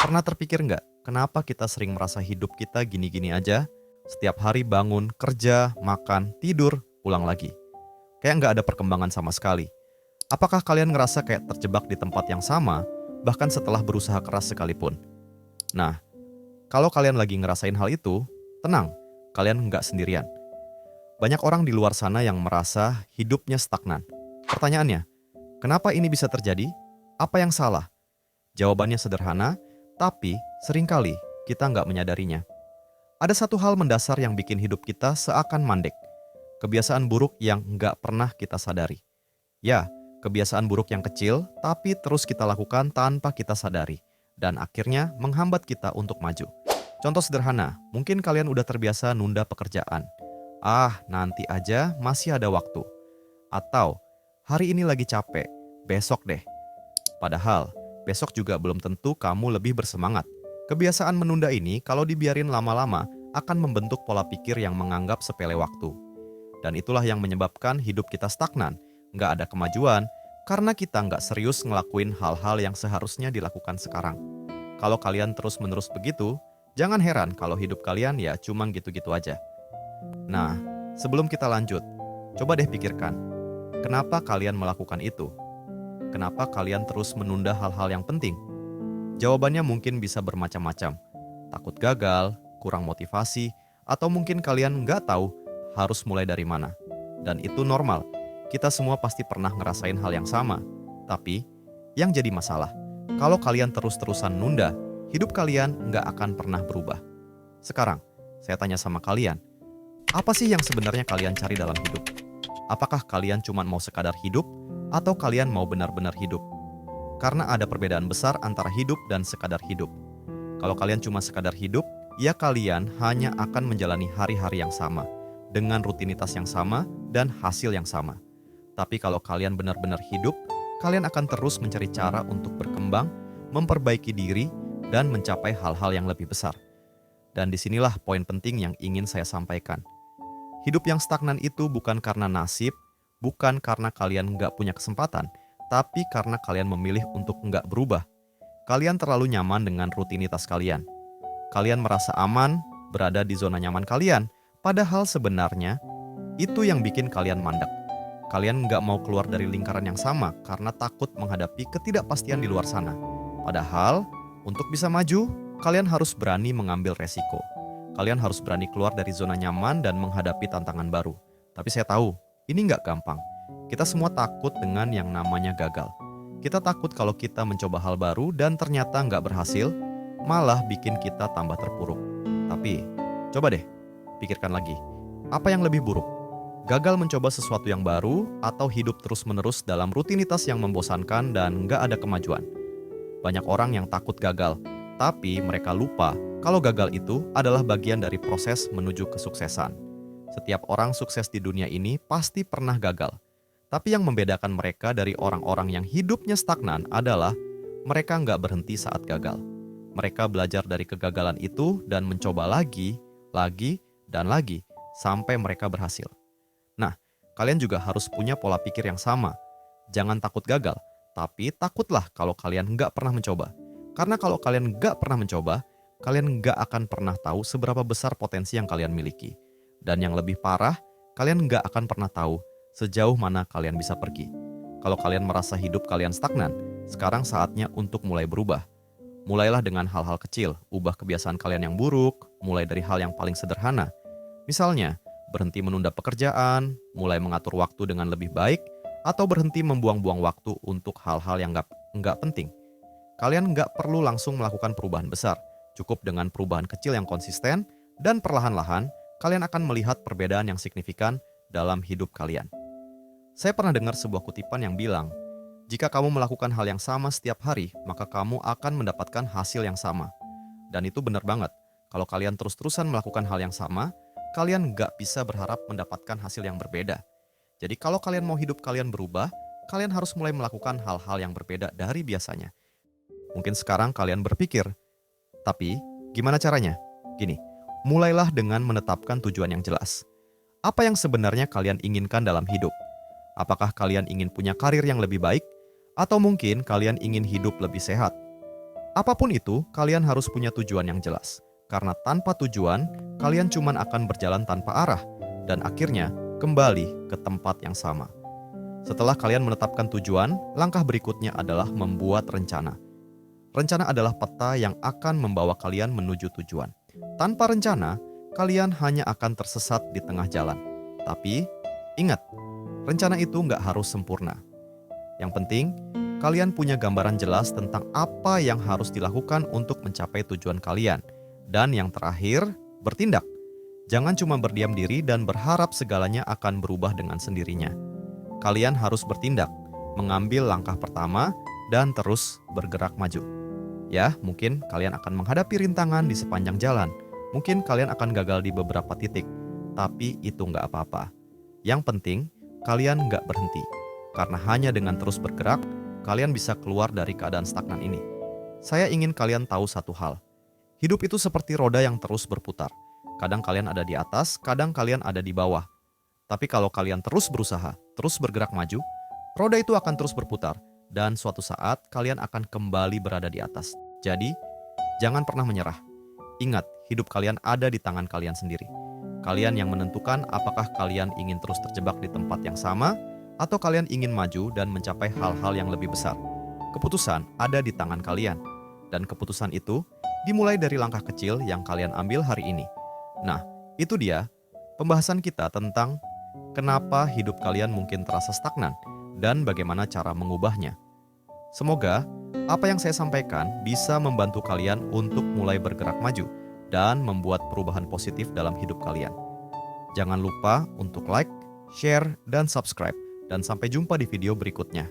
Pernah terpikir nggak, kenapa kita sering merasa hidup kita gini-gini aja? Setiap hari bangun, kerja, makan, tidur, ulang lagi. Kayak nggak ada perkembangan sama sekali. Apakah kalian ngerasa kayak terjebak di tempat yang sama, bahkan setelah berusaha keras sekalipun? Nah, kalau kalian lagi ngerasain hal itu, tenang, kalian nggak sendirian. Banyak orang di luar sana yang merasa hidupnya stagnan. Pertanyaannya, kenapa ini bisa terjadi? Apa yang salah? Jawabannya sederhana, tapi seringkali kita nggak menyadarinya. Ada satu hal mendasar yang bikin hidup kita seakan mandek. Kebiasaan buruk yang nggak pernah kita sadari. Ya, kebiasaan buruk yang kecil, tapi terus kita lakukan tanpa kita sadari. Dan akhirnya menghambat kita untuk maju. Contoh sederhana, mungkin kalian udah terbiasa nunda pekerjaan. Nanti aja masih ada waktu. Atau, hari ini lagi capek, besok deh. Padahal, besok juga belum tentu kamu lebih bersemangat. Kebiasaan menunda ini kalau dibiarin lama-lama akan membentuk pola pikir yang menganggap sepele waktu. Dan itulah yang menyebabkan hidup kita stagnan, nggak ada kemajuan, karena kita nggak serius ngelakuin hal-hal yang seharusnya dilakukan sekarang. Kalau kalian terus-menerus begitu, jangan heran kalau hidup kalian ya cuma gitu-gitu aja. Nah, sebelum kita lanjut, coba deh pikirkan, kenapa kalian melakukan itu? Kenapa kalian terus menunda hal-hal yang penting? Jawabannya mungkin bisa bermacam-macam. Takut gagal, kurang motivasi, atau mungkin kalian nggak tahu harus mulai dari mana. Dan itu normal, kita semua pasti pernah ngerasain hal yang sama. Tapi, yang jadi masalah, kalau kalian terus-terusan nunda, hidup kalian nggak akan pernah berubah. Sekarang, saya tanya sama kalian, apa sih yang sebenarnya kalian cari dalam hidup? Apakah kalian cuma mau sekadar hidup, atau kalian mau benar-benar hidup? Karena ada perbedaan besar antara hidup dan sekadar hidup. Kalau kalian cuma sekadar hidup, ya kalian hanya akan menjalani hari-hari yang sama, dengan rutinitas yang sama dan hasil yang sama. Tapi kalau kalian benar-benar hidup, kalian akan terus mencari cara untuk berkembang, memperbaiki diri, dan mencapai hal-hal yang lebih besar. Dan disinilah poin penting yang ingin saya sampaikan. Hidup yang stagnan itu bukan karena nasib, bukan karena kalian nggak punya kesempatan, tapi karena kalian memilih untuk nggak berubah. Kalian terlalu nyaman dengan rutinitas kalian. Kalian merasa aman, berada di zona nyaman kalian, padahal sebenarnya itu yang bikin kalian mandek. Kalian nggak mau keluar dari lingkaran yang sama karena takut menghadapi ketidakpastian di luar sana. Padahal, untuk bisa maju, kalian harus berani mengambil resiko. Kalian harus berani keluar dari zona nyaman dan menghadapi tantangan baru. Tapi saya tahu, ini nggak gampang. Kita semua takut dengan yang namanya gagal. Kita takut kalau kita mencoba hal baru dan ternyata nggak berhasil, malah bikin kita tambah terpuruk. Tapi, coba deh, pikirkan lagi. Apa yang lebih buruk? Gagal mencoba sesuatu yang baru atau hidup terus-menerus dalam rutinitas yang membosankan dan nggak ada kemajuan? Banyak orang yang takut gagal, tapi mereka lupa kalau gagal itu adalah bagian dari proses menuju kesuksesan. Setiap orang sukses di dunia ini pasti pernah gagal. Tapi yang membedakan mereka dari orang-orang yang hidupnya stagnan adalah mereka nggak berhenti saat gagal. Mereka belajar dari kegagalan itu dan mencoba lagi, dan lagi, sampai mereka berhasil. Nah, kalian juga harus punya pola pikir yang sama. Jangan takut gagal, tapi takutlah kalau kalian nggak pernah mencoba. Karena kalau kalian nggak pernah mencoba, kalian nggak akan pernah tahu seberapa besar potensi yang kalian miliki. Dan yang lebih parah, kalian nggak akan pernah tahu sejauh mana kalian bisa pergi. Kalau kalian merasa hidup kalian stagnan, sekarang saatnya untuk mulai berubah. Mulailah dengan hal-hal kecil, ubah kebiasaan kalian yang buruk, mulai dari hal yang paling sederhana. Misalnya, berhenti menunda pekerjaan, mulai mengatur waktu dengan lebih baik, atau berhenti membuang-buang waktu untuk hal-hal yang nggak penting. Kalian nggak perlu langsung melakukan perubahan besar, cukup dengan perubahan kecil yang konsisten, dan perlahan-lahan kalian akan melihat perbedaan yang signifikan dalam hidup kalian. Saya pernah dengar sebuah kutipan yang bilang, jika kamu melakukan hal yang sama setiap hari, maka kamu akan mendapatkan hasil yang sama. Dan itu benar banget. Kalau kalian terus-terusan melakukan hal yang sama, kalian nggak bisa berharap mendapatkan hasil yang berbeda. Jadi kalau kalian mau hidup kalian berubah, kalian harus mulai melakukan hal-hal yang berbeda dari biasanya. Mungkin sekarang kalian berpikir, tapi gimana caranya? Gini, mulailah dengan menetapkan tujuan yang jelas. Apa yang sebenarnya kalian inginkan dalam hidup? Apakah kalian ingin punya karir yang lebih baik? Atau mungkin kalian ingin hidup lebih sehat? Apapun itu, kalian harus punya tujuan yang jelas. Karena tanpa tujuan, kalian cuma akan berjalan tanpa arah dan akhirnya kembali ke tempat yang sama. Setelah kalian menetapkan tujuan, langkah berikutnya adalah membuat rencana. Rencana adalah peta yang akan membawa kalian menuju tujuan. Tanpa rencana, kalian hanya akan tersesat di tengah jalan. Tapi, ingat, rencana itu nggak harus sempurna. Yang penting, kalian punya gambaran jelas tentang apa yang harus dilakukan untuk mencapai tujuan kalian. Dan yang terakhir, bertindak. Jangan cuma berdiam diri dan berharap segalanya akan berubah dengan sendirinya. Kalian harus bertindak, mengambil langkah pertama, dan terus bergerak maju. Ya, mungkin kalian akan menghadapi rintangan di sepanjang jalan. Mungkin kalian akan gagal di beberapa titik, tapi itu nggak apa-apa. Yang penting, kalian nggak berhenti. Karena hanya dengan terus bergerak, kalian bisa keluar dari keadaan stagnan ini. Saya ingin kalian tahu satu hal. Hidup itu seperti roda yang terus berputar. Kadang kalian ada di atas, kadang kalian ada di bawah. Tapi kalau kalian terus berusaha, terus bergerak maju, roda itu akan terus berputar. Dan suatu saat kalian akan kembali berada di atas. Jadi, jangan pernah menyerah. Ingat, hidup kalian ada di tangan kalian sendiri. Kalian yang menentukan apakah kalian ingin terus terjebak di tempat yang sama, atau kalian ingin maju dan mencapai hal-hal yang lebih besar. Keputusan ada di tangan kalian. Dan keputusan itu dimulai dari langkah kecil yang kalian ambil hari ini. Nah, itu dia pembahasan kita tentang kenapa hidup kalian mungkin terasa stagnan dan bagaimana cara mengubahnya. Semoga apa yang saya sampaikan bisa membantu kalian untuk mulai bergerak maju dan membuat perubahan positif dalam hidup kalian. Jangan lupa untuk like, share, dan subscribe. Dan sampai jumpa di video berikutnya.